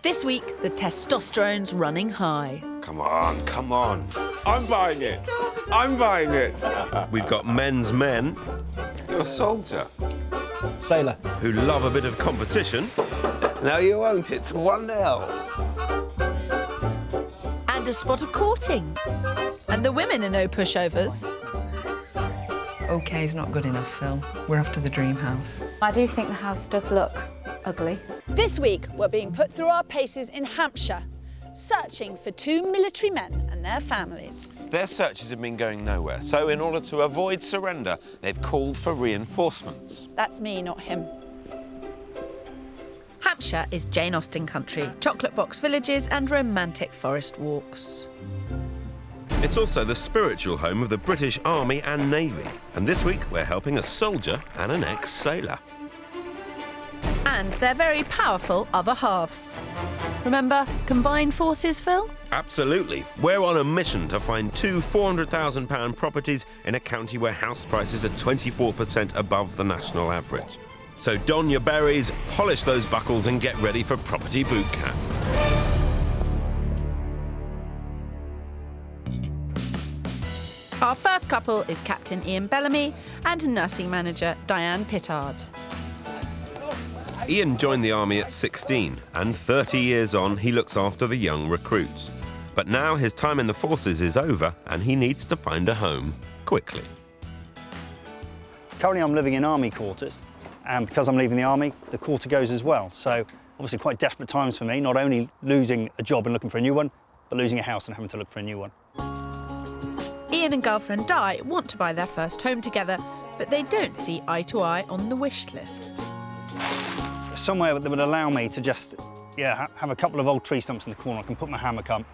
This week, the testosterone's running high. Come on, come on. I'm buying it. I'm buying it. We've got men's men. You're a soldier. Sailor. Who love a bit of competition. No, you won't. It's 1-0. And a spot of courting. And the women are no pushovers. OK is not good enough, Phil. We're after the dream house. I do think the house does look ugly. This week, we're being put through our paces in Hampshire, searching for 2 military men and their families. Their searches have been going nowhere, so in order to avoid surrender, they've called for reinforcements. That's me, not him. Hampshire is Jane Austen country, chocolate box villages and romantic forest walks. It's also the spiritual home of the British Army and Navy. And this week, we're helping a soldier and an ex-sailor. And their very powerful other halves. Remember combined forces, Phil? Absolutely. We're on a mission to find 2 £400,000 properties in a county where house prices are 24% above the national average. So don your berries, polish those buckles and get ready for property boot camp. Our first couple is Captain Ian Bellamy and nursing manager Diane Pittard. Ian joined the army at 16, and 30 years on, he looks after the young recruits. But now his time in the forces is over, and he needs to find a home quickly. Currently I'm living in army quarters, and because I'm leaving the army, the quarter goes as well. So obviously quite desperate times for me, not only losing a job and looking for a new one, but losing a house and having to look for a new one. Ian and girlfriend Di want to buy their first home together, but they don't see eye to eye on the wish list. Somewhere that would allow me to just, have a couple of old tree stumps in the corner. I can put my hammock up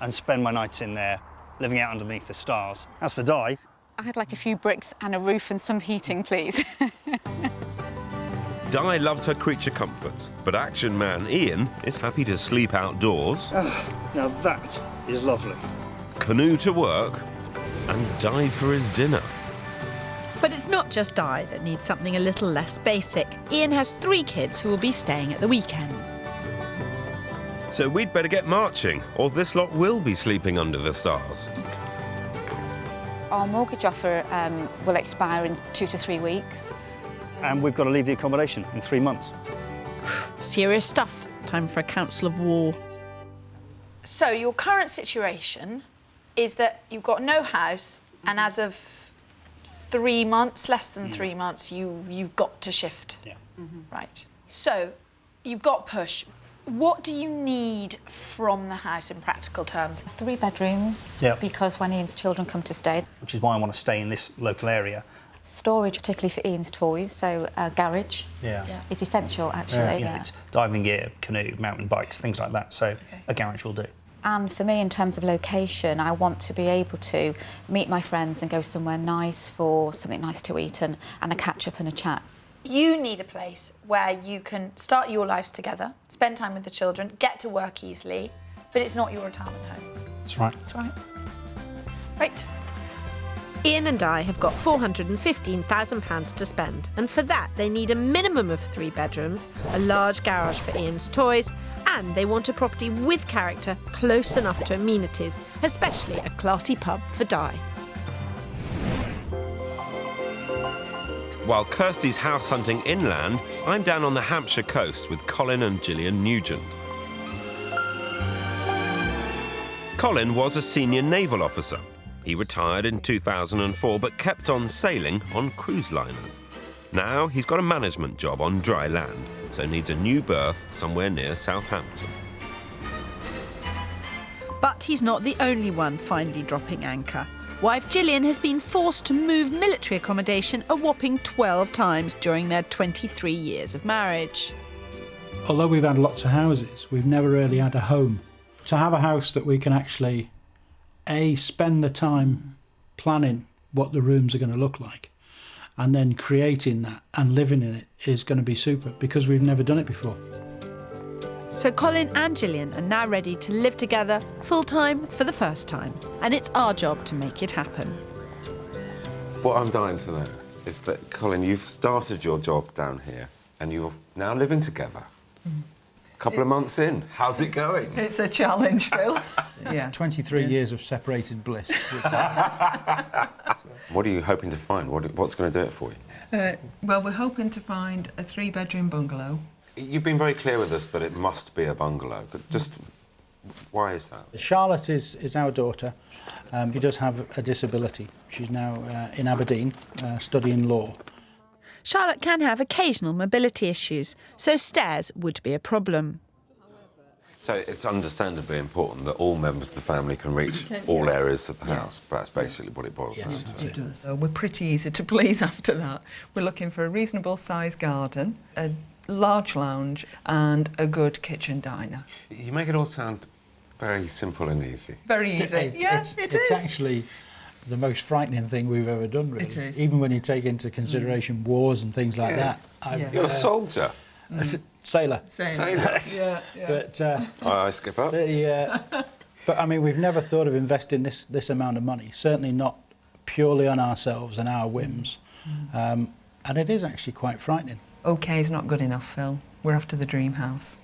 and spend my nights in there, living out underneath the stars. As for Di... I'd like a few bricks and a roof and some heating, please. Di loves her creature comforts, but action man Ian is happy to sleep outdoors. Now that is lovely. Canoe to work and dive for his dinner. But it's not just Di that needs something a little less basic. Ian has 3 kids who will be staying at the weekends. So we'd better get marching, or this lot will be sleeping under the stars. Our mortgage offer will expire in 2 to 3 weeks. And we've got to leave the accommodation in 3 months. Serious stuff. Time for a council of war. So your current situation is that you've got no house, and as of 3 months, less than 3 months, you've got to shift. Yeah. Right. So you've got push. What do you need from the house in practical terms? 3 bedrooms, Yeah. because when Ian's children come to stay. Which is why I want to stay in this local area. Storage, particularly for Ian's toys, so a garage Yeah. is essential, actually. You know, it's diving gear, canoe, mountain bikes, things like that. So a garage will do. And for me, in terms of location, I want to be able to meet my friends and go somewhere nice for something nice to eat and a catch-up and a chat. You need a place where you can start your lives together, spend time with the children, get to work easily, but it's not your retirement home. That's right. That's right. Right. Ian and I have got £415,000 to spend, and for that they need a minimum of 3 bedrooms, a large garage for Ian's toys, and they want a property with character close enough to amenities, especially a classy pub for Di. While Kirstie's house hunting inland, I'm down on the Hampshire coast with Colin and Gillian Nugent. Colin was a senior naval officer. He retired in 2004 but kept on sailing on cruise liners. Now he's got a management job on dry land, so needs a new berth somewhere near Southampton. But he's not the only one finally dropping anchor. Wife Gillian has been forced to move military accommodation a whopping 12 times during their 23 years of marriage. Although we've had lots of houses, we've never really had a home. To have a house that we can actually, spend the time planning what the rooms are going to look like, and then creating that and living in it is going to be super, because we've never done it before. So Colin and Gillian are now ready to live together full-time for the first time, and it's our job to make it happen. What I'm dying to know is that, Colin, you've started your job down here and you're now living together. Couple of months in. How's it going? It's a challenge, Phil. It's 23 years of separated bliss. What are you hoping to find? What's going to do it for you? Well, we're hoping to find a 3-bedroom bungalow. You've been very clear with us that it must be a bungalow. But just why is that? Charlotte is our daughter. She does have a disability. She's now in Aberdeen studying law. Charlotte can have occasional mobility issues, so stairs would be a problem. So it's understandably important that all members of the family can reach all areas of the house. That's basically what it boils down to. It does. So we're pretty easy to please after that. We're looking for a reasonable sized garden, a large lounge and a good kitchen diner. You make it all sound very simple and easy. Very easy. It's actually the most frightening thing we've ever done, really. It is. Even when you take into consideration wars and things like that. You're a soldier. Sailor. Sailor. Yeah. But I skip up. but I mean, we've never thought of investing this amount of money. Certainly not purely on ourselves and our whims. And it is actually quite frightening. OK is not good enough, Phil. We're after the dream house.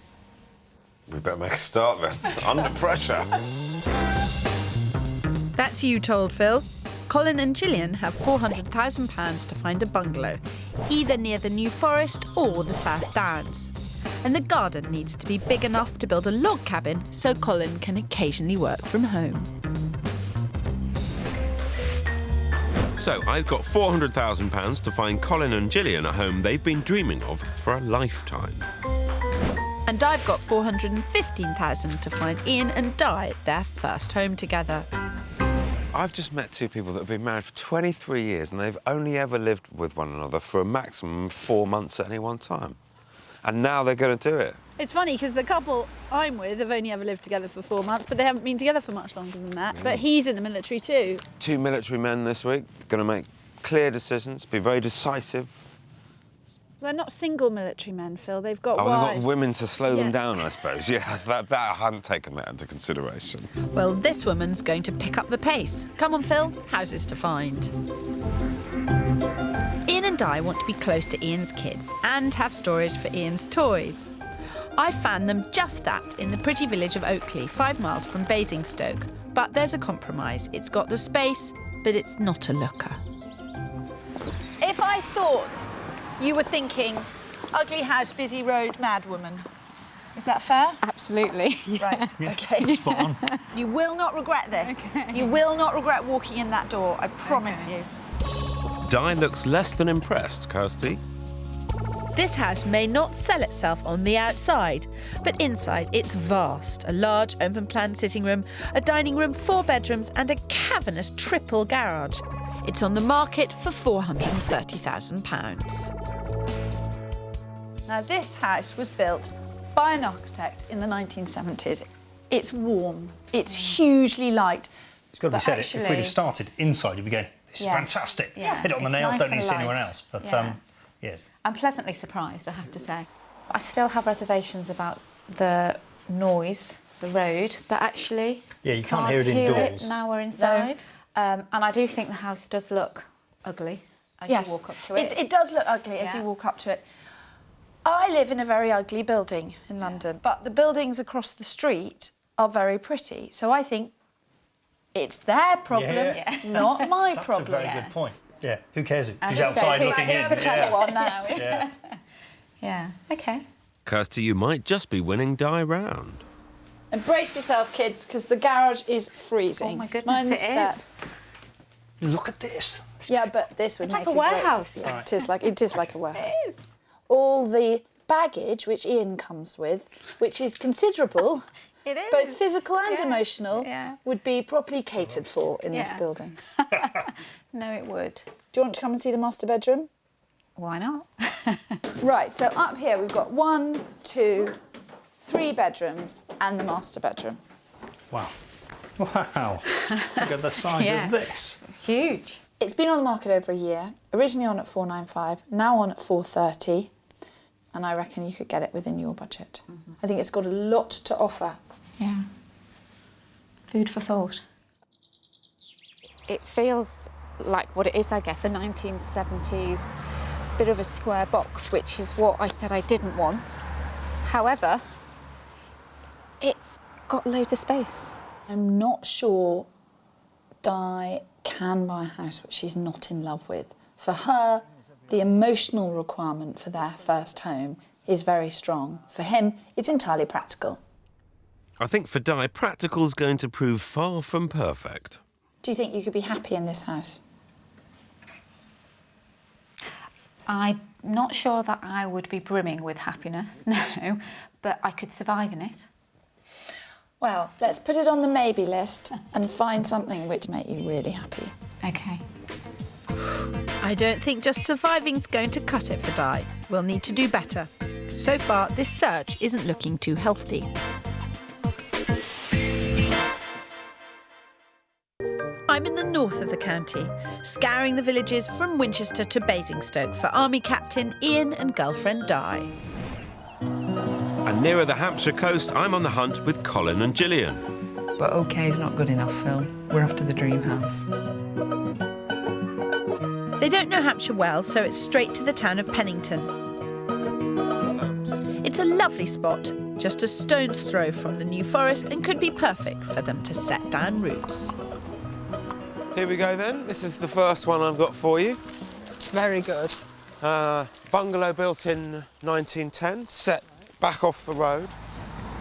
We better make a start then. Under pressure. That's you told, Phil. Colin and Gillian have £400,000 to find a bungalow, either near the New Forest or the South Downs. And the garden needs to be big enough to build a log cabin so Colin can occasionally work from home. So I've got £400,000 to find Colin and Gillian a home they've been dreaming of for a lifetime. And I've got £415,000 to find Ian and Di their first home together. I've just met two people that have been married for 23 years and they've only ever lived with one another for a maximum of 4 months at any one time. And now they're going to do it. It's funny because the couple I'm with have only ever lived together for 4 months, but they haven't been together for much longer than that. But he's in the military too. 2 military men this week, going to make clear decisions, be very decisive. They're not single military men, Phil. They've got They've wives. got women to slow them Yeah. down, I suppose. Yes, that I hadn't taken that into consideration. Well, this woman's going to pick up the pace. Come on, Phil, houses to find. Ian and Di want to be close to Ian's kids and have storage for Ian's toys. I found them just that in the pretty village of Oakley, 5 miles from Basingstoke. But there's a compromise. It's got the space, but it's not a looker. If I thought you were thinking, ugly house, busy road, mad woman, is that fair? Absolutely. Right, Yeah, OK. spot on. You will not regret this. You will not regret walking in that door, I promise you. Di looks less than impressed, Kirstie. This house may not sell itself on the outside, but inside it's vast. A large open-plan sitting room, a dining room, 4 bedrooms and a cavernous triple garage. It's on the market for £430,000. Now, this house was built by an architect in the 1970s. It's warm, it's hugely light. It's got to be But said, if we'd actually- have started inside, you'd be going, this is Yeah. fantastic. Yeah. Hit it on the It's nail, nice don't need and to see anywhere light. else. But Yeah. yes. I'm pleasantly surprised, I have to say. I still have reservations about the noise, the road, but actually Yeah, you can't hear it indoors. now we're inside. And I do think the house does look ugly as you walk up to it. It does look ugly as Yeah. you walk up to it. I live in a very ugly building in London, but the buildings across the street are very pretty. So I think it's their problem, Yeah. not my That's problem. a very good point. Yeah, who cares who's So outside who- looking in? who's the clever one now? Yeah. Yeah, OK. Kirstie, you might just be winning Di round. And brace yourself, kids, because the garage is freezing. Oh, my goodness, Mind the it step. is. Look at this. Yeah, but this would It's make like a great- warehouse. Yeah, it is like a warehouse. All the baggage which Ian comes with, which is considerable, It is. both physical and Yeah, emotional, yeah. would be properly catered for in this Yeah. building. No, it would. Do you want to come and see the master bedroom? Why not? Right, so up here we've got 1, 2, 3 bedrooms and the master bedroom. Wow. Wow. Look at the size Yeah. of this. Huge. It's been on the market over a year, originally on at 495, now on at 430, and I reckon you could get it within your budget. I think it's got a lot to offer. Yeah. Food for thought. It feels like what it is, I guess, a 1970s bit of a square box, which is what I said I didn't want. However, It's got loads of space. I'm not sure Di can buy a house which she's not in love with. For her, the emotional requirement for their first home is very strong. For him, it's entirely practical. I think for Di, practical's going to prove far from perfect. Do you think you could be happy in this house? I'm not sure that I would be brimming with happiness, no, but I could survive in it. Well, let's put it on the maybe list and find something which make you really happy. OK. I don't think just surviving's going to cut it for Di. We'll need to do better. So far, this search isn't looking too healthy. I'm in the north of the county, scouring the villages from Winchester to Basingstoke for Army Captain Ian and girlfriend Di. And nearer the Hampshire coast, I'm on the hunt with Colin and Gillian. But OK is not good enough, Phil. We're after the dream house. They don't know Hampshire well, so it's straight to the town of Pennington. It's a lovely spot, just a stone's throw from the New Forest, and could be perfect for them to set down roots. Here we go then. This is the first one I've got for you. Very good. Bungalow built in 1910, set back off the road.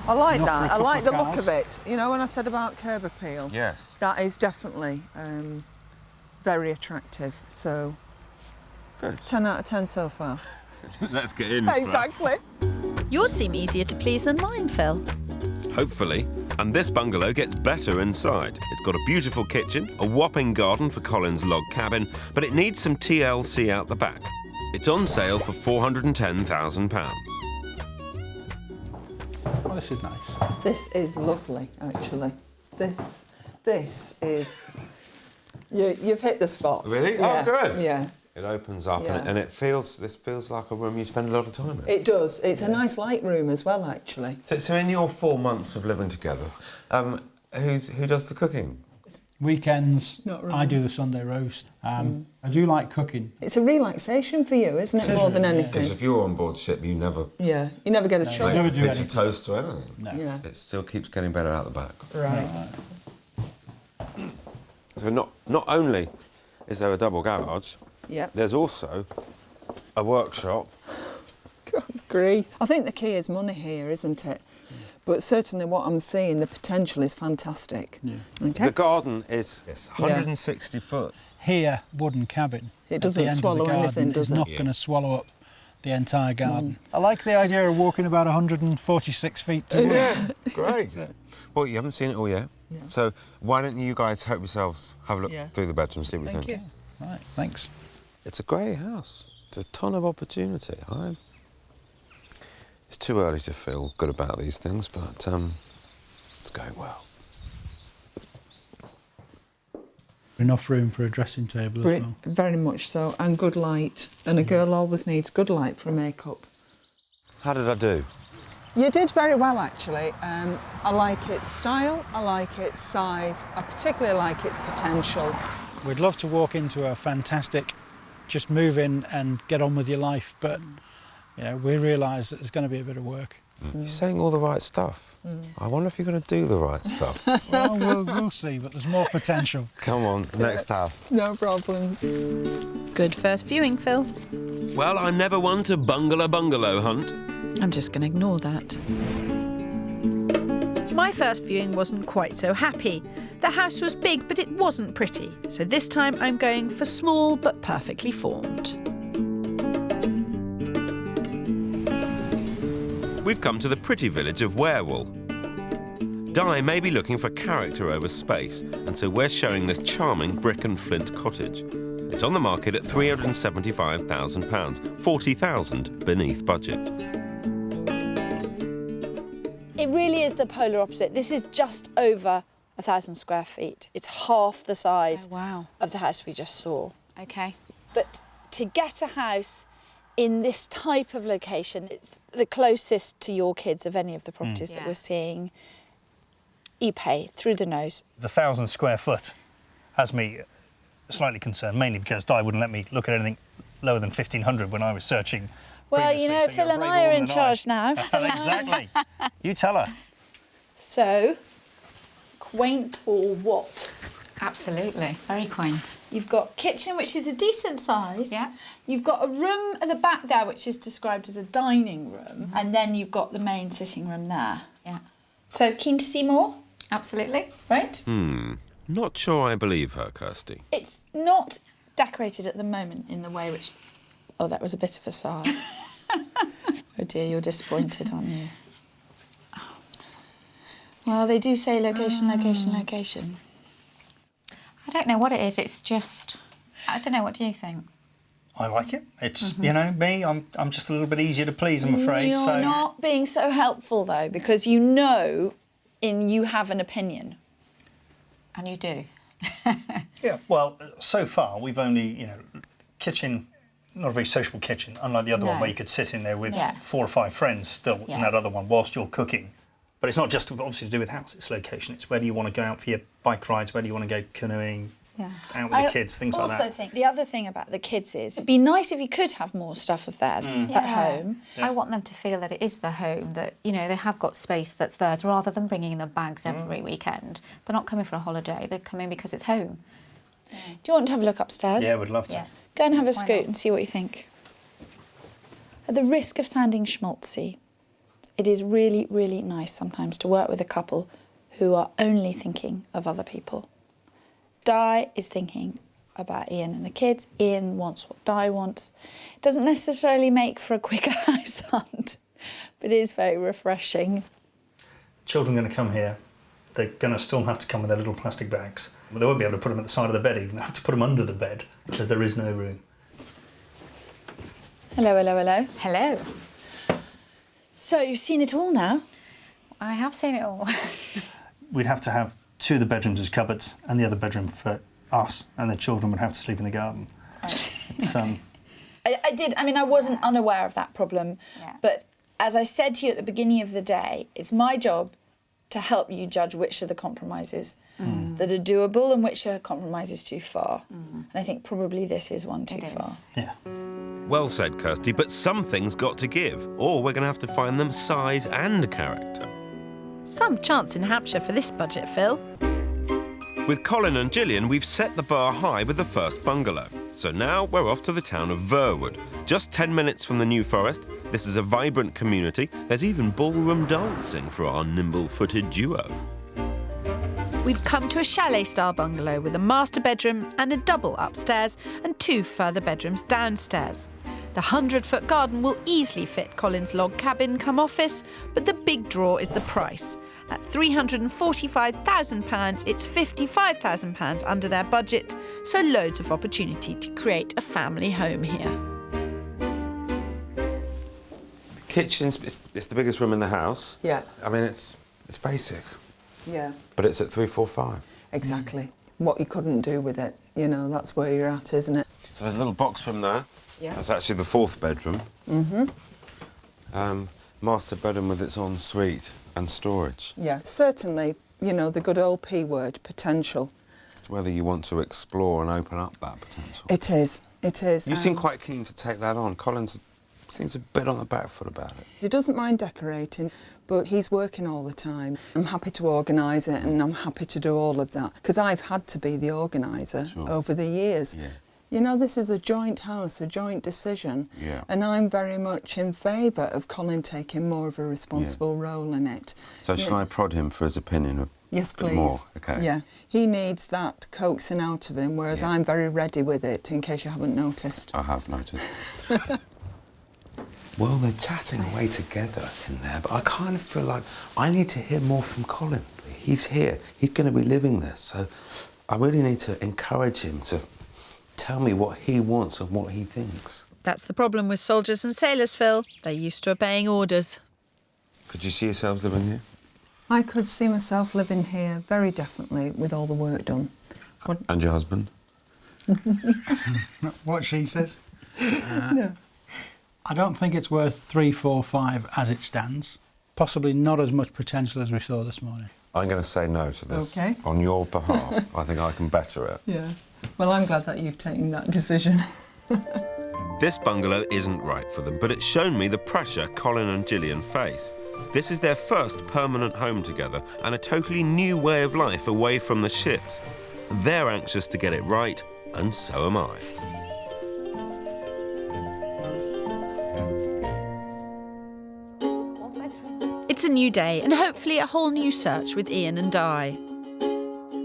I like Enough that. for a I couple like of the look cars. of it. You know, when I said about curb appeal, Yes. that is definitely very attractive. So, Good. 10 out of 10 so far. Let's get in. Exactly. Yours seem easier to please than mine, Phil. Hopefully. And this bungalow gets better inside. It's got a beautiful kitchen, a whopping garden for Colin's log cabin, but it needs some TLC out the back. It's on sale for £410,000. Well, this is nice. This is lovely, actually. This is... You've hit the spot. Really? Yeah. Oh, good. Yeah. It opens up Yeah. and this feels like a room you spend a lot of time in. It does. It's a nice light room as well, actually. So in your 4 months of living together, who does the cooking? Weekends, Not really. I do the Sunday roast. I do like cooking. It's a relaxation for you, isn't it, It is more than really, yeah. anything? Because if you're on board ship, you never Yeah, you never get a choice. never do fix a anything. toast or anything. No. Yeah, It still keeps getting better out the back. right. So not only is there a double garage, Yeah. there's also a workshop. God grief. I think the key is money here, isn't it? But certainly what I'm seeing, the potential is fantastic. Yeah. Okay. The garden is 160 foot. Here, wooden cabin. It at doesn't the end of swallow the garden anything, does is it? not Yeah. going to swallow up the entire garden. I like the idea of walking about 146 feet to work. Yeah, great. Well, you haven't seen it all yet. Yeah. So why don't you guys help yourselves have a look Yeah. through the bedroom, see what you Thank think. you. Right, thanks. It's a great house. It's a ton of opportunity. It's too early to feel good about these things, but it's going well. Enough room for a dressing table as well. Very much so, and good light. And a girl always needs good light for makeup. How did I do? You did very well, actually. I like its style, I like its size, I particularly like its potential. We'd love to walk into a fantastic, just move in and get on with your life, but you know, we realise that there's going to be a bit of work. You're saying all the right stuff. I wonder if you're going to do the right stuff. Well, we'll see, but there's more potential. Come on, next house. No problems. Good first viewing, Phil. Well, I'm never one to bungle a bungalow hunt. I'm just going to ignore that. My first viewing wasn't quite so happy. The house was big, but it wasn't pretty. So this time I'm going for small but perfectly formed. We've come to the pretty village of Warewall. Di may be looking for character over space, and so we're showing this charming brick and flint cottage. It's on the market at £375,000, £40,000 beneath budget. It really is the polar opposite. This is just over 1,000 square feet. It's half the size Oh, wow. of the house we just saw. OK. But to get a house in this type of location, it's the closest to your kids of any of the properties that Yeah. we're seeing. You pay through the nose. The 1,000 square foot has me slightly concerned, mainly because Di wouldn't let me look at anything lower than 1,500 when I was searching. Well, previously, you know, so Phil you're a and brave I are woman in than charge now. Exactly. You tell her. So, quaint or what? Absolutely, very quaint. You've got kitchen, which is a decent size. Yeah. You've got a room at the back there, which is described as a dining room. And then you've got the main sitting room there. Yeah. So, keen to see more? Absolutely. Right? Not sure I believe her, Kirstie. It's not decorated at the moment in the way which... Oh, that was a bit of a sigh. Oh dear, you're disappointed, aren't you? Well, they do say location, location, location. I don't know what it is. It's just... I don't know. What do you think? I like it. It's, you know, me, I'm just a little bit easier to please, I'm afraid. You're not being so helpful, though, because you have an opinion. And you do. Yeah, well, so far we've only, kitchen, not a very sociable kitchen, unlike the other one where you could sit in there with 4 or 5 friends still in that other one whilst you're cooking. But it's not just obviously to do with house, it's location. It's where do you want to go out for your bike rides, where do you want to go canoeing, out with the kids, things like that. I also think the other thing about the kids is it'd be nice if you could have more stuff of theirs at home. Yeah. I want them to feel that it is their home, that, they have got space that's theirs, rather than bringing them bags every weekend. They're not coming for a holiday, they're coming because it's home. Yeah. Do you want to have a look upstairs? Yeah, would love to. Yeah. Go and have a scoot and see what you think. At the risk of sounding schmaltzy, it is really, really nice sometimes to work with a couple who are only thinking of other people. Di is thinking about Ian and the kids. Ian wants what Di wants. It doesn't necessarily make for a quicker house hunt, but it is very refreshing. Children are going to come here. They're going to still have to come with their little plastic bags. But they won't be able to put them at the side of the bed even. They'll have to put them under the bed because there is no room. Hello, hello, hello. Hello. So you've seen it all now? I have seen it all. We'd have to have 2 of the bedrooms as cupboards and the other bedroom for us, and the children would have to sleep in the garden. It's, I wasn't unaware of that problem, but as I said to you at the beginning of the day, it's my job to help you judge which are the compromises that are doable and which are compromises too far. And I think probably this is one too far. Yeah. Well said, Kirstie, but something's got to give, or we're going to have to find them size and character. Some chance in Hampshire for this budget, Phil. With Colin and Gillian, we've set the bar high with the first bungalow. So now we're off to the town of Verwood. Just 10 minutes from the New Forest, this is a vibrant community. There's even ballroom dancing for our nimble-footed duo. We've come to a chalet-style bungalow with a master bedroom and a double upstairs and 2 further bedrooms downstairs. The 100-foot garden will easily fit Colin's log cabin come office, but the big draw is the price. At £345,000, it's £55,000 under their budget, so loads of opportunity to create a family home here. The kitchen, it's the biggest room in the house. Yeah. I mean, it's basic. Yeah. But it's at 345. Exactly. What you couldn't do with it, that's where you're at, isn't it? So there's a little box room there. Yeah. That's actually the 4th bedroom. Master bedroom with its ensuite and storage. Yeah, certainly, the good old P word, potential. It's whether you want to explore and open up that potential. It is. You seem quite keen to take that on. Colin seems a bit on the back foot about it. He doesn't mind decorating, but he's working all the time. I'm happy to organise it and I'm happy to do all of that, because I've had to be the organiser over the years. Yeah. This is a joint house, a joint decision, Yeah. and I'm very much in favour of Colin taking more of a responsible role in it. So shall I prod him for his opinion? Yes, bit please. more? Okay. Yeah. He needs that coaxing out of him, whereas I'm very ready with it, in case you haven't noticed. I have noticed. Well, they're chatting away together in there, but I kind of feel like I need to hear more from Colin. He's here. He's going to be living this, so I really need to encourage him to tell me what he wants and what he thinks. That's the problem with soldiers and sailors, Phil. They're used to obeying orders. Could you see yourselves living here? I could see myself living here, very definitely, with all the work done. And your husband? What she says. No. I don't think it's worth 345 as it stands. Possibly not as much potential as we saw this morning. I'm going to say no to this. Okay. On your behalf. I think I can better it. Yeah. Well, I'm glad that you've taken that decision. This bungalow isn't right for them, but it's shown me the pressure Colin and Gillian face. This is their first permanent home together and a totally new way of life away from the ships. They're anxious to get it right, and so am I. It's a new day and hopefully a whole new search with Ian and Di.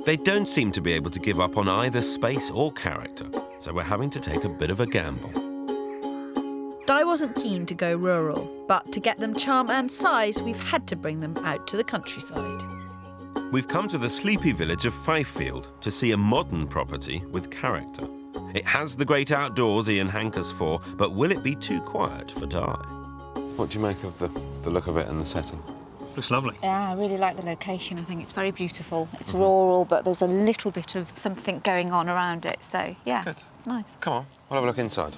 They don't seem to be able to give up on either space or character, so we're having to take a bit of a gamble. Di wasn't keen to go rural, but to get them charm and size, we've had to bring them out to the countryside. We've come to the sleepy village of Fifield to see a modern property with character. It has the great outdoors Ian hankers for, but will it be too quiet for Di? What do you make of the look of it and the setting? Looks lovely. Yeah, I really like the location. I think it's very beautiful. It's rural, but there's a little bit of something going on around it. So, yeah, Good. It's nice. Come on, we'll have a look inside.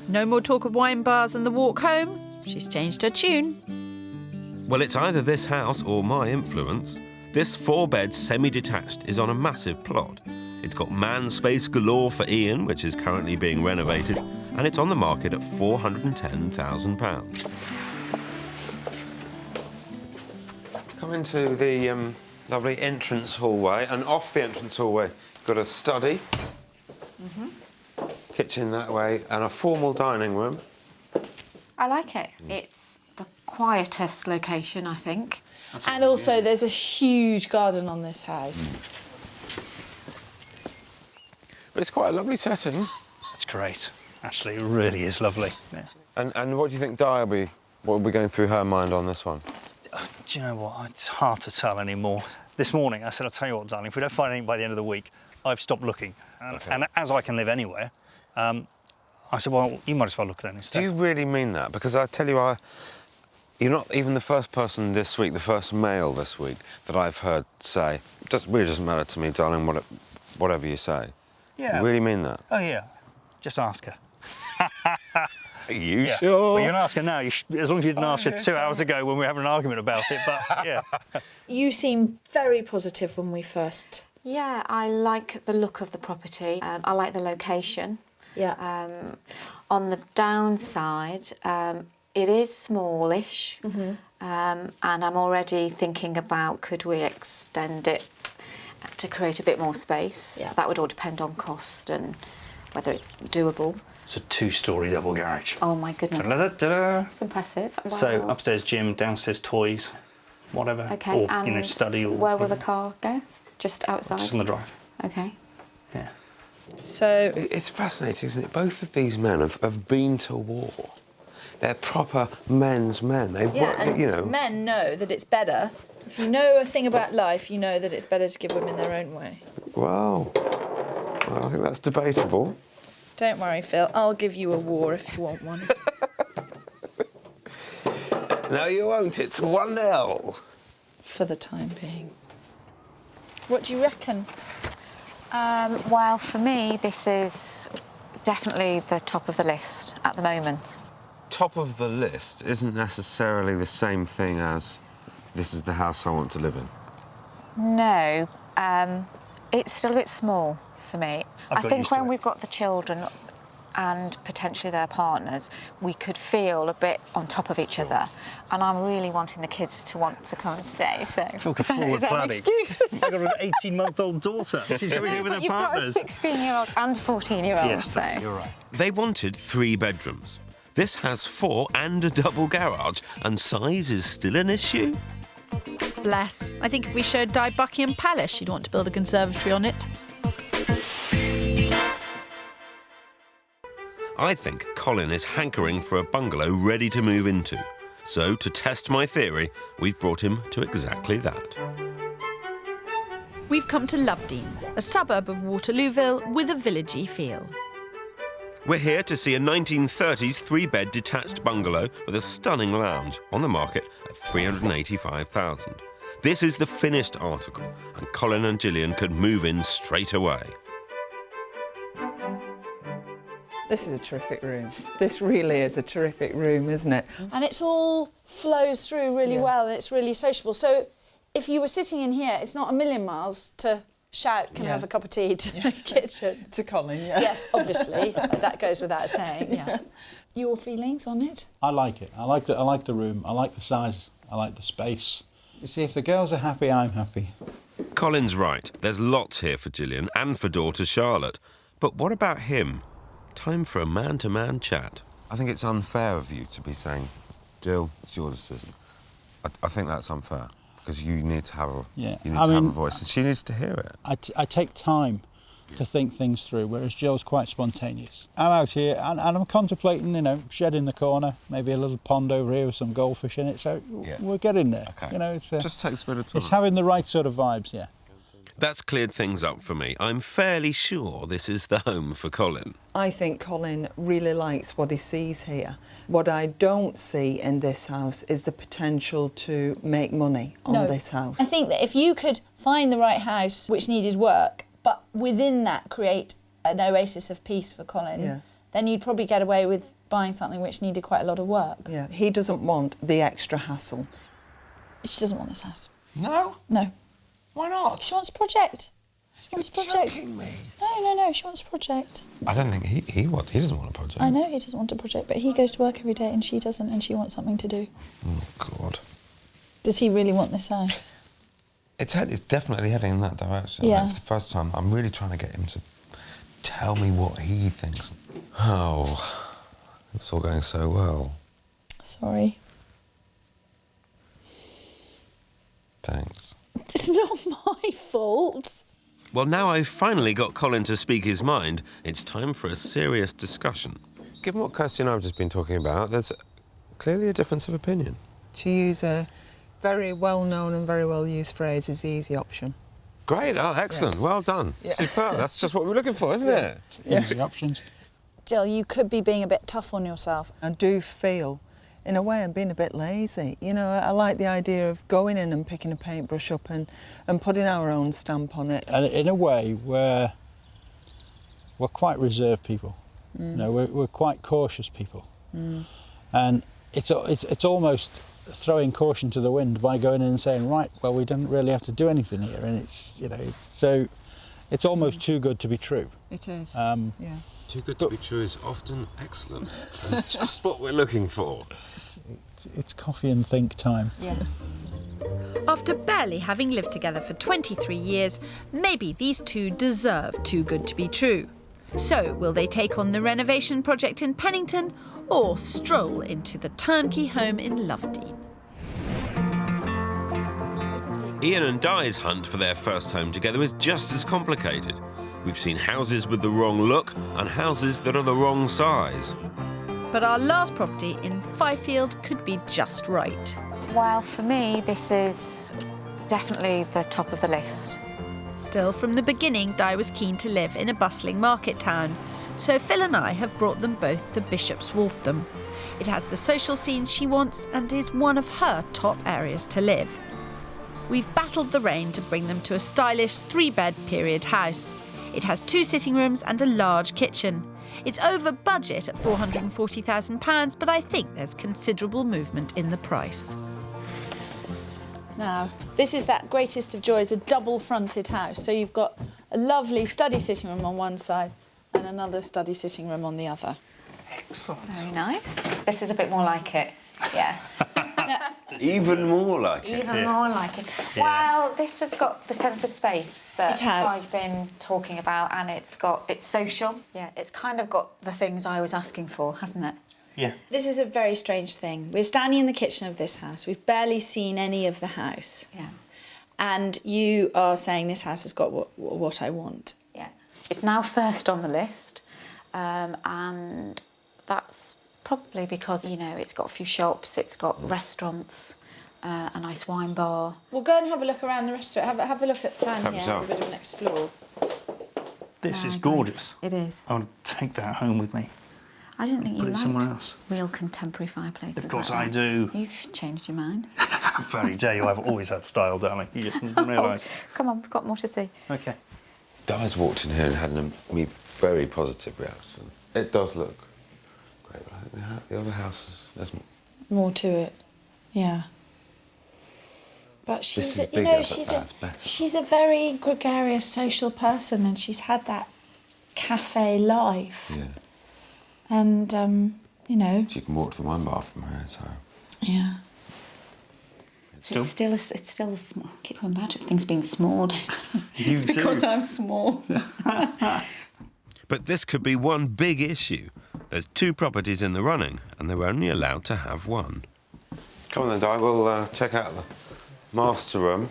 No more talk of wine bars and the walk home. She's changed her tune. Well, it's either this house or my influence. This 4-bed semi-detached is on a massive plot. It's got man space galore for Ian, which is currently being renovated, and it's on the market at £410,000. Come into the lovely entrance hallway, and off the entrance hallway, got a study, kitchen that way, and a formal dining room. I like it. It's the quietest location, I think. And also, there's a huge garden on this house. But it's quite a lovely setting. That's great. Actually, it really is lovely. Yeah. And what do you think Di what will be going through her mind on this one? Do you know what? It's hard to tell anymore. This morning, I said, I'll tell you what, darling, if we don't find anything by the end of the week, I've stopped looking. And as I can live anywhere, I said, well, you might as well look then instead. Do you really mean that? Because I tell you, you're not even the first person this week, the first male this week, that I've heard say, it really doesn't matter to me, darling, whatever you say. Yeah. You really mean that? Oh, yeah. Just ask her. Are you Yeah. sure? Well, you can ask her now, as long as you didn't ask her 2 hours ago when we were having an argument about it, but yeah. You seemed very positive when we first... Yeah, I like the look of the property. I like the location. Yeah. On the downside, it is smallish, and I'm already thinking about could we extend it to create a bit more space. Yeah. That would all depend on cost and whether it's doable. It's a 2-storey double garage. Oh my goodness. Da-da-da-da. It's impressive. Wow. So upstairs gym, downstairs toys, whatever. Okay, Or, and study or... where will the car go? Just outside? Just on the drive. Okay. Yeah. So... It's fascinating, isn't it? Both of these men have been to war. They're proper men's men. They've worked, and men know that it's better. If you know a thing about life, you know that it's better to give women their own way. Well, I think that's debatable. Don't worry, Phil. I'll give you a war if you want one. No, you won't. It's 1-0. For the time being. What do you reckon? Well, for me, this is definitely the top of the list at the moment. Top of the list isn't necessarily the same thing as this is the house I want to live in. No, it's still a bit small for me. I think when we've got the children and potentially their partners, we could feel a bit on top of each other. And I'm really wanting the kids to want to come and stay, so... Talk of forward is that an planning. excuse? I've got an 18-month-old daughter. She's going here with her partners. You've got a 16-year-old and a 14-year-old, Yes, so... you're right. They wanted 3 bedrooms. This has 4 and a double garage, and size is still an issue? Bless. I think if we showed Di Buckingham Palace, she'd want to build a conservatory on it. I think Colin is hankering for a bungalow ready to move into. So, to test my theory, we've brought him to exactly that. We've come to Lovedean, a suburb of Waterlooville with a villagey feel. We're here to see a 1930s 3-bed detached bungalow with a stunning lounge on the market at $385,000. This is the finished article, and Colin and Gillian could move in straight away. This is a terrific room. This really is a terrific room, isn't it? And it's all flows through really well and it's really sociable. So if you were sitting in here, it's not a million miles to shout, can I have a cup of tea to the kitchen? To Colin, yeah. Yes, obviously. That goes without saying, yeah. Your feelings on it? I like it. I like the room. I like the size. I like the space. You see, if the girls are happy, I'm happy. Colin's right. There's lots here for Gillian and for daughter Charlotte. But what about him? Time for a man-to-man chat. I think it's unfair of you to be saying, Jill, it's your decision. I think that's unfair, because you need to have a voice, and she needs to hear it. I take time to think things through, whereas Jill's quite spontaneous. I'm out here and I'm contemplating, you know, shed in the corner, maybe a little pond over here with some goldfish in it, so we're getting there. Okay. You know, it's just takes a bit of time. It's having the right sort of vibes, yeah. That's cleared things up for me. I'm fairly sure this is the home for Colin. I think Colin really likes what he sees here. What I don't see in this house is the potential to make money on this house. I think that if you could find the right house which needed work, but within that create an oasis of peace for Colin, then you'd probably get away with buying something which needed quite a lot of work. Yeah, he doesn't want the extra hassle. She doesn't want this house. No? No. Why not? She wants a project. You're joking me. No, she wants a project. I don't think he doesn't want a project. I know he doesn't want a project, but he goes to work every day and she doesn't, and she wants something to do. Oh, God. Does he really want this house? It's definitely heading in that direction. Yeah. It's the first time I'm really trying to get him to tell me what he thinks. Oh, it's all going so well. Sorry. Thanks. It's not my fault. Well, now I've finally got Colin to speak his mind, it's time for a serious discussion. Given what Kirstie and I have just been talking about, there's clearly a difference of opinion. To use a very well-known and very well-used phrase, is the easy option. Great, oh, excellent, well done. Superb, that's just what we're looking for, isn't it? Easy options. Jill, you could be being a bit tough on yourself. I do feel, in a way, I'm being a bit lazy. You know, I like the idea of going in and picking a paintbrush up and putting our own stamp on it. And in a way, we're quite reserved people. You know, we're quite cautious people. And it's almost throwing caution to the wind by going in and saying, right, well, we don't really have to do anything here. And it's almost too good to be true. It is, yeah. Too good to be true is often excellent. And just what we're looking for. It's coffee and think time. Yes. After barely having lived together for 23 years, maybe these two deserve too good to be true. So, will they take on the renovation project in Pennington or stroll into the turnkey home in Lovedene? Ian and Di's hunt for their first home together is just as complicated. We've seen houses with the wrong look and houses that are the wrong size. But our last property in Fifield could be just right. Well, for me, this is definitely the top of the list. Still, from the beginning, Di was keen to live in a bustling market town. So Phil and I have brought them both to Bishop's Waltham. It has the social scene she wants and is one of her top areas to live. We've battled the rain to bring them to a stylish 3-bed period house. It has 2 sitting rooms and a large kitchen. It's over budget at £440,000, but I think there's considerable movement in the price. Now, this is that greatest of joys, a double-fronted house. So you've got a lovely study sitting room on one side and another study sitting room on the other. Excellent. Very nice. This is a bit more like it. Yeah. Even more like it. Even more like it. Yeah. Well, this has got the sense of space that It has. I've been talking about, and it's social. Yeah, it's kind of got the things I was asking for, hasn't it? Yeah. This is a very strange thing. We're standing in the kitchen of this house. We've barely seen any of the house. Yeah. And you are saying this house has got what I want. Yeah. It's now first on the list, and that's probably because, you know, it's got a few shops, it's got restaurants, a nice wine bar. We'll go and have a look around the rest of it. Have a look at the plan Help here, yourself. have a bit of an explore. This is gorgeous. It is. I want to take that home with me. I didn't think Put you it somewhere liked else. real contemporary fireplaces. Of course like I that. do. You've changed your mind. Very dare you, I've always had style, darling. You just didn't realise. Come on, we've got more to see. OK. Di's walked in here and had a very positive reaction. It does look great, but I think the other houses, there's More to it, yeah. But she's a very gregarious social person, and she's had that cafe life. Yeah. And she can walk to the wine bar from here, so. Yeah. It's still a small. I keep coming back to things being small. It's because I'm small. But this could be one big issue. There's 2 properties in the running, and they're only allowed to have one. Come on then, Di, we'll check out the master room,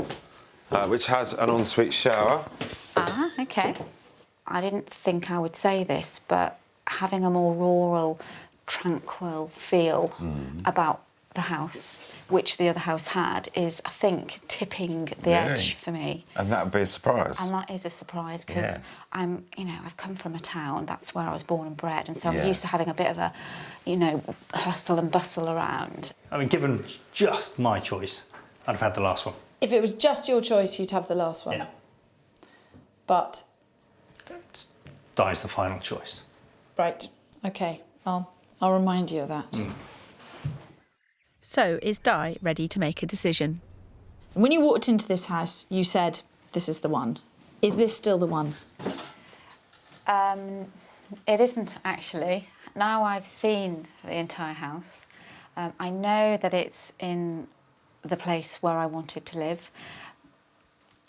which has an ensuite shower. Ah, OK. I didn't think I would say this, but having a more rural, tranquil feel about the house, which the other house had, is, I think, tipping the edge for me. And that would be a surprise. And that is a surprise, because I've come from a town, that's where I was born and bred, and so I'm used to having a bit of a, hustle and bustle around. I mean, given just my choice, I'd have had the last one. If it was just your choice, you'd have the last one. Yeah. But... Di's the final choice. Right, OK. I'll remind you of that. So is Di ready to make a decision? When you walked into this house, you said, this is the one. Is this still the one? It isn't, actually. Now I've seen the entire house, I know that it's in the place where I wanted to live,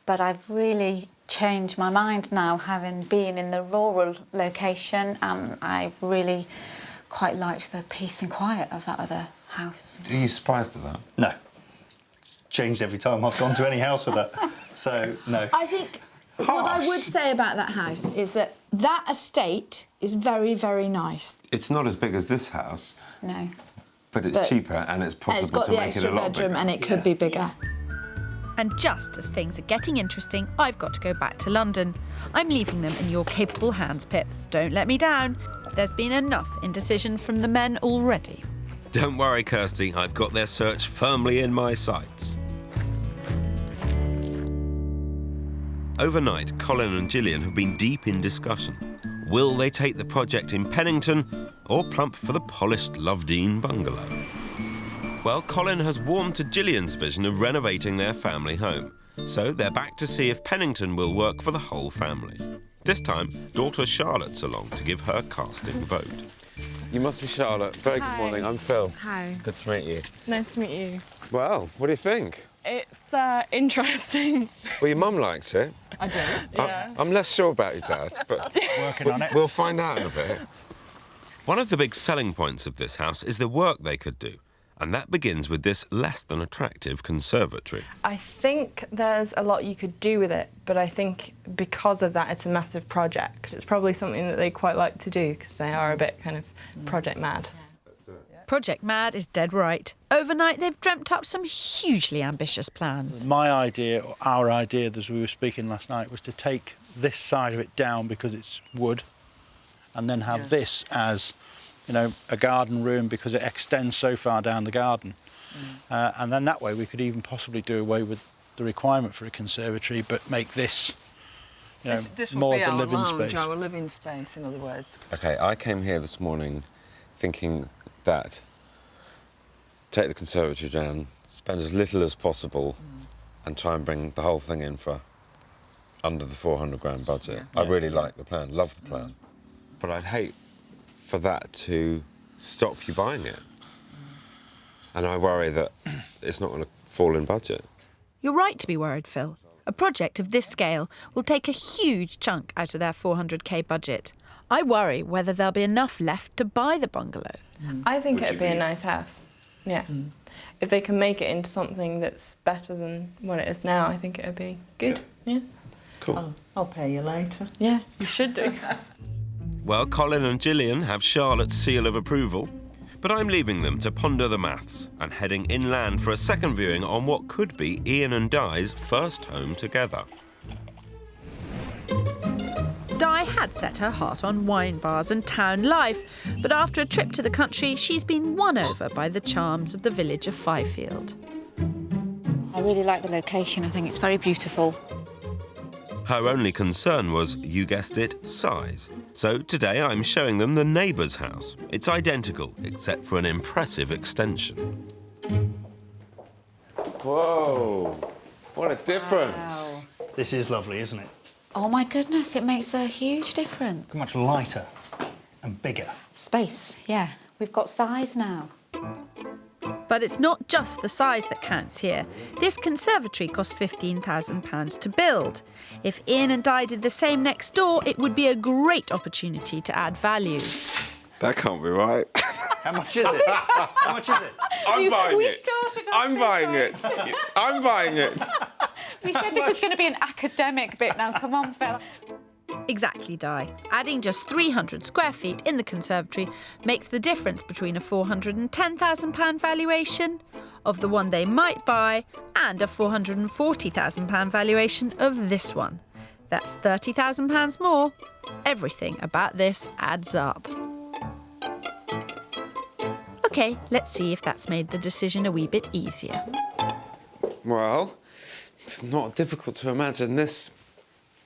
but I've really changed my mind now, having been in the rural location, and I've really quite liked the peace and quiet of that other house. Are you surprised at that? No. Changed every time I've gone to any house with that. So, no. I think what I would say about that house is that that estate is very, very nice. It's not as big as this house. No. But it's cheaper, and it's possible to make it a lot bigger. It's got the extra bedroom, and it could be bigger. And just as things are getting interesting, I've got to go back to London. I'm leaving them in your capable hands, Pip. Don't let me down. There's been enough indecision from the men already. Don't worry, Kirstie, I've got their search firmly in my sights. Overnight, Colin and Gillian have been deep in discussion. Will they take the project in Pennington or plump for the polished Lovedene bungalow? Well, Colin has warmed to Gillian's vision of renovating their family home, so they're back to see if Pennington will work for the whole family. This time, daughter Charlotte's along to give her casting vote. You must be Charlotte. Very good morning. I'm Phil. Hi. Good to meet you. Nice to meet you. Well, what do you think? It's interesting. Well, your mum likes it. I do. Yeah. I'm less sure about your dad, but Working on it. we'll find out in a bit. One of the big selling points of this house is the work they could do, and that begins with this less than attractive conservatory. I think there's a lot you could do with it, but I think because of that, it's a massive project. It's probably something that they quite like to do because they are a bit kind of project mad. Project Mad is dead right. Overnight, they've dreamt up some hugely ambitious plans. My idea, or our idea, as we were speaking last night, was to take this side of it down because it's wood, and then have this as, a garden room because it extends so far down the garden. And then that way we could even possibly do away with the requirement for a conservatory, but make this, this more would be the our living lounge, space. our living space, in other words. OK, I came here this morning thinking that take the conservatory down, spend as little as possible and try and bring the whole thing in for under the 400 grand budget. I really like the plan, love the plan. But I'd hate for that to stop you buying it. And I worry that it's not going to fall in budget. You're right to be worried, Phil. A project of this scale will take a huge chunk out of their 400k budget. I worry whether there'll be enough left to buy the bungalow. I think it'd be a nice house. Yeah. If they can make it into something that's better than what it is now, I think it'd be good. Yeah. Cool. I'll pay you later. Yeah, you should do. Well, Colin and Gillian have Charlotte's seal of approval, but I'm leaving them to ponder the maths and heading inland for a second viewing on what could be Ian and Di's first home together. Di had set her heart on wine bars and town life, but after a trip to the country, she's been won over by the charms of the village of Fifield. I really like the location. I think it's very beautiful. Her only concern was, you guessed it, size. So today I'm showing them the neighbour's house. It's identical, except for an impressive extension. Whoa! What a difference. Wow. This is lovely, isn't it? Oh my goodness, it makes a huge difference. Much lighter and bigger. Space, yeah. We've got size now. But it's not just the size that counts here. This conservatory cost £15,000 to build. If Ian and Di did the same next door, it would be a great opportunity to add value. That can't be right. How much is it? How much is it? I'm buying we it. started I'm buying it. I'm buying it. We said this was going to be an academic bit now. Come on, Phil. Exactly, Di. Adding just 300 square feet in the conservatory makes the difference between a £410,000 valuation of the one they might buy and a £440,000 valuation of this one. That's £30,000 more. Everything about this adds up. OK, let's see if that's made the decision a wee bit easier. Well, it's not difficult to imagine this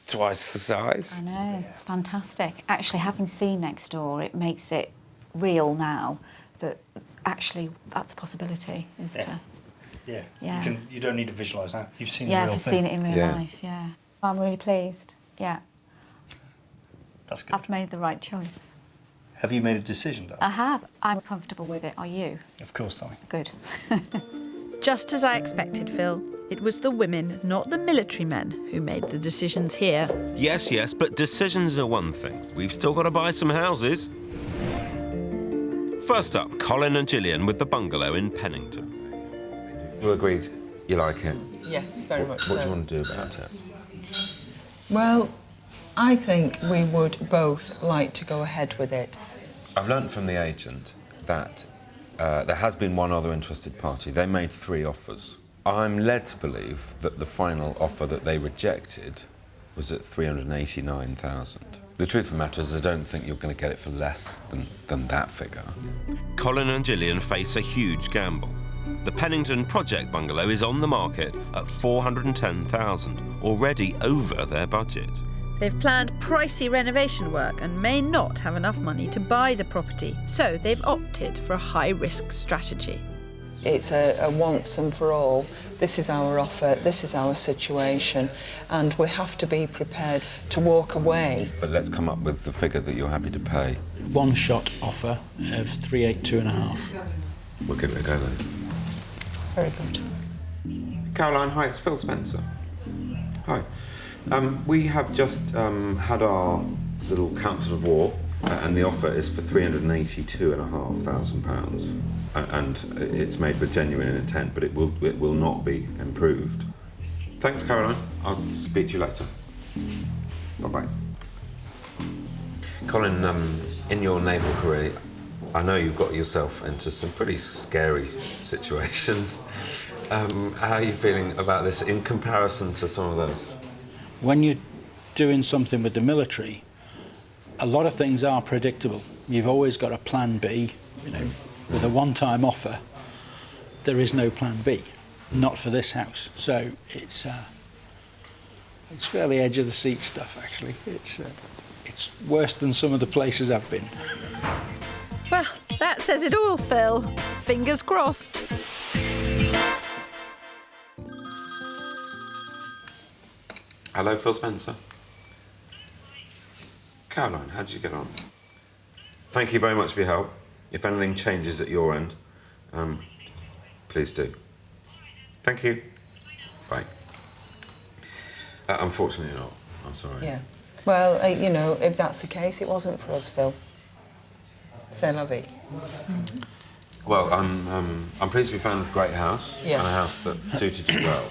twice the size. I know, it's fantastic. Actually, having seen next door, it makes it real now that actually that's a possibility, is to... Yeah. Yeah. You don't need to visualise that. You've seen Yeah, the real I've thing. seen it in real life, yeah. I'm really pleased, yeah. That's good. I've made the right choice. Have you made a decision, though? I have. I'm comfortable with it. Are you? Of course, darling. Good. Just as I expected, Phil. It was the women, not the military men, who made the decisions here. Yes, but decisions are one thing. We've still got to buy some houses. First up, Colin and Gillian with the bungalow in Pennington. You agreed you like it? Yes, very much so. What do you want to do about it? Well, I think we would both like to go ahead with it. I've learnt from the agent that there has been one other interested party. They made 3 offers. I'm led to believe that the final offer that they rejected was at $389,000. The truth of the matter is I don't think you're going to get it for less than that figure. Colin and Gillian face a huge gamble. The Pennington Project bungalow is on the market at $410,000, already over their budget. They've planned pricey renovation work and may not have enough money to buy the property, so they've opted for a high-risk strategy. It's a once and for all. This is our offer, this is our situation, and we have to be prepared to walk away. But let's come up with the figure that you're happy to pay. One-shot offer of 382.5. We'll give it a go then. Very good. Caroline, hi, it's Phil Spencer. Hi. We have just had our little council of war, and the offer is for £382,500, and it's made with genuine intent, but it will not be improved. Thanks, Caroline. I'll speak to you later. Bye-bye. Colin, in your naval career, I know you've got yourself into some pretty scary situations. How are you feeling about this in comparison to some of those? When you're doing something with the military, a lot of things are predictable. You've always got a plan B. You know, with a one-time offer, there is no plan B, not for this house. So it's fairly edge of the seat stuff, actually. It's worse than some of the places I've been. Well, that says it all, Phil. Fingers crossed. Hello, Phil Spencer. Caroline, how did you get on? Thank you very much for your help. If anything changes at your end, please do. Thank you. Bye. Unfortunately not. I'm sorry. Yeah. Well, you know, if that's the case, it wasn't for us, Phil. C'est la vie. Well, I'm pleased we found a great house, and a house that suited you well.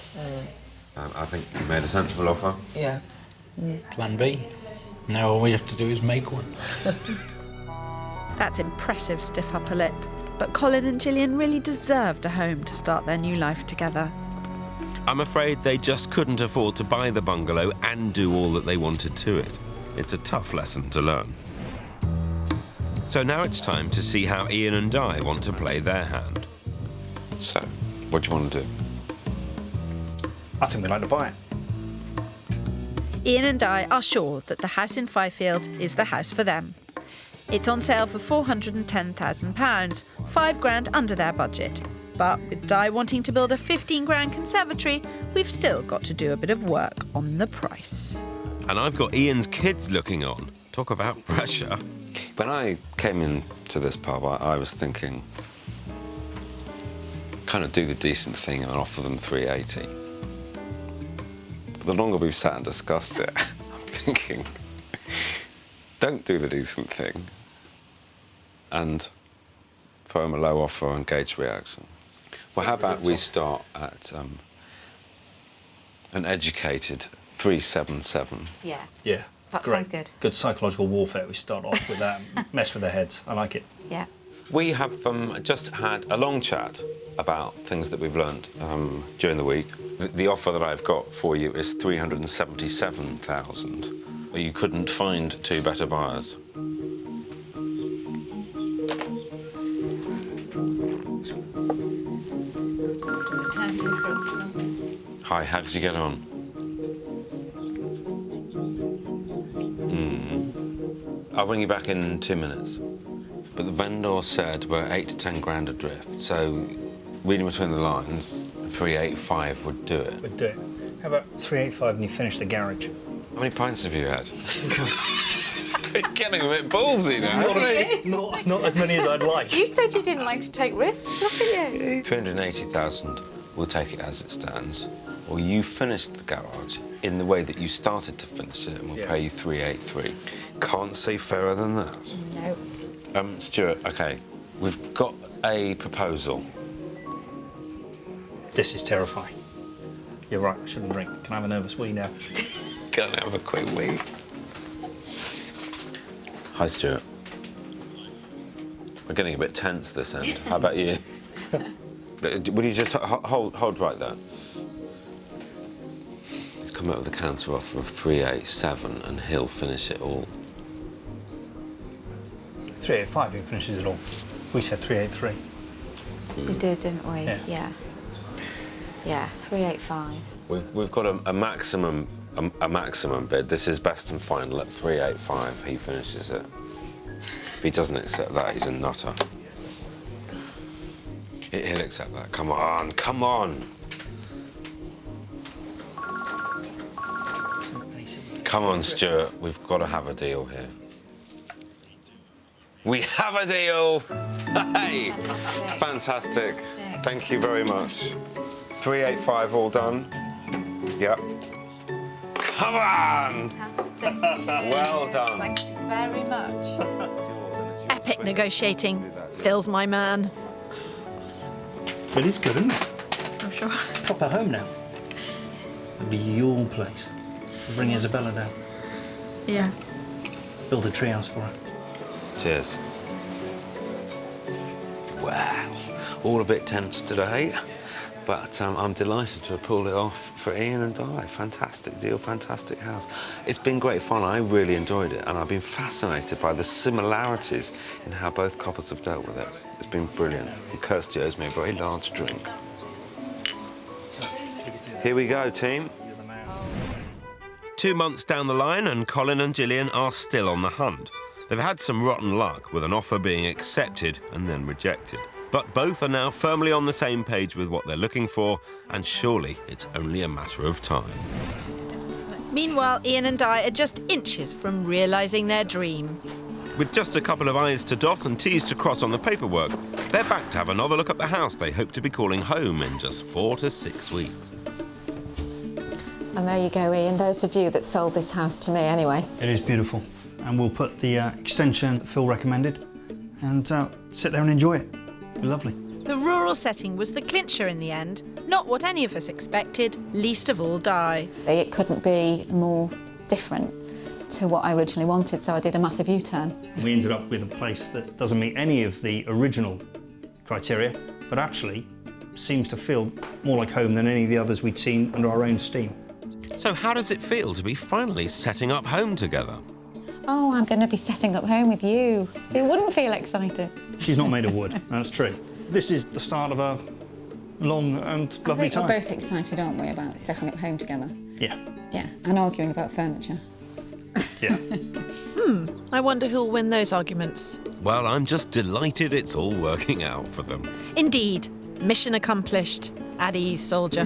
I think you made a sensible offer. Yeah. Plan B. Now all we have to do is make one. That's impressive stiff upper lip. But Colin and Gillian really deserved a home to start their new life together. I'm afraid they just couldn't afford to buy the bungalow and do all that they wanted to it. It's a tough lesson to learn. So now it's time to see how Ian and Di want to play their hand. So, what do you want to do? I think we'd like to buy it. Ian and Di are sure that the house in Fifield is the house for them. It's on sale for £410,000, £5,000 under their budget. But with Di wanting to build a 15 grand conservatory, we've still got to do a bit of work on the price. And I've got Ian's kids looking on. Talk about pressure. When I came into this pub, I was thinking, kind of do the decent thing and offer them 380. But the longer we've sat and discussed it, I'm thinking, don't do the decent thing and throw them a low offer and gauge reaction. Well, how about we start at an educated 377? Yeah. Yeah. That great. sounds good. Good psychological warfare. We start off with that. Mess with their heads. I like it. Yeah. We have just had a long chat about things that we've learnt during the week. The offer that I've got for you is 377,000. You couldn't find two better buyers. Hi, how did you get on? I'll bring you back in 2 minutes. But the vendor said we're 8 to 10 grand adrift, so reading between the lines, 385 would do it. Would do it. How about 385 and you finish the garage? How many pints have you had? It's getting a bit ballsy now, isn't it? Not as many as I'd like. You said you didn't like to take risks, look at you. 380,000, we'll take it as it stands. Or you finish the garage in the way that you started to finish it, and we'll pay you 383. Can't say fairer than that. No. Stuart, OK, we've got a proposal. This is terrifying. You're right, I shouldn't drink. Can I have a nervous wee now? Can I have a quick wee? Hi, Stuart. We're getting a bit tense this end. How about you? Would you just hold right there? He's come up with a counter offer of 387 and he'll finish it all. 385, he finishes it all. We said 383. We did, didn't we? Yeah. Yeah, 385. We've got a maximum bid. This is best and final at 385. He finishes it. If he doesn't accept that, he's a nutter. He'll accept that. Come on, come on. Come on, Stuart. We've got to have a deal here. We have a deal! Hey! Fantastic. Thank you very much. 385 all done. Yep. Come on! Fantastic. Well done. Thank you very much. Epic negotiating. Phil's my man. But it's good, isn't it? I'm sure. Proper home now. It'll be your place. We'll bring Isabella down. Yeah. Build a treehouse for her. Cheers. Wow. All a bit tense today. But I'm delighted to have pulled it off for Ian and Di. Fantastic deal, fantastic house. It's been great fun. I really enjoyed it, and I've been fascinated by the similarities in how both couples have dealt with it. It's been brilliant. And Kirstie owes me a very large drink. Here we go, team. 2 months down the line, and Colin and Gillian are still on the hunt. They've had some rotten luck with an offer being accepted and then rejected. But both are now firmly on the same page with what they're looking for, and surely it's only a matter of time. Meanwhile, Ian and Di are just inches from realising their dream. With just a couple of I's to dot and T's to cross on the paperwork, they're back to have another look at the house they hope to be calling home in just 4 to 6 weeks. And there you go, Ian. There's a view that sold this house to me anyway. It is beautiful. And we'll put the extension Phil recommended and sit there and enjoy it. It'll be lovely. The rural setting was the clincher in the end, not what any of us expected, least of all Di. It couldn't be more different to what I originally wanted, so I did a massive U-turn. We ended up with a place that doesn't meet any of the original criteria, but actually seems to feel more like home than any of the others we'd seen under our own steam. So how does it feel to be finally setting up home together? Oh, I'm going to be setting up home with you. Who wouldn't feel excited? She's not made of wood, that's true. This is the start of a long and lovely time. We're both excited, aren't we, about setting up home together? Yeah. Yeah, and arguing about furniture. Yeah. I wonder who'll win those arguments. Well, I'm just delighted it's all working out for them. Indeed. Mission accomplished. At ease, soldier.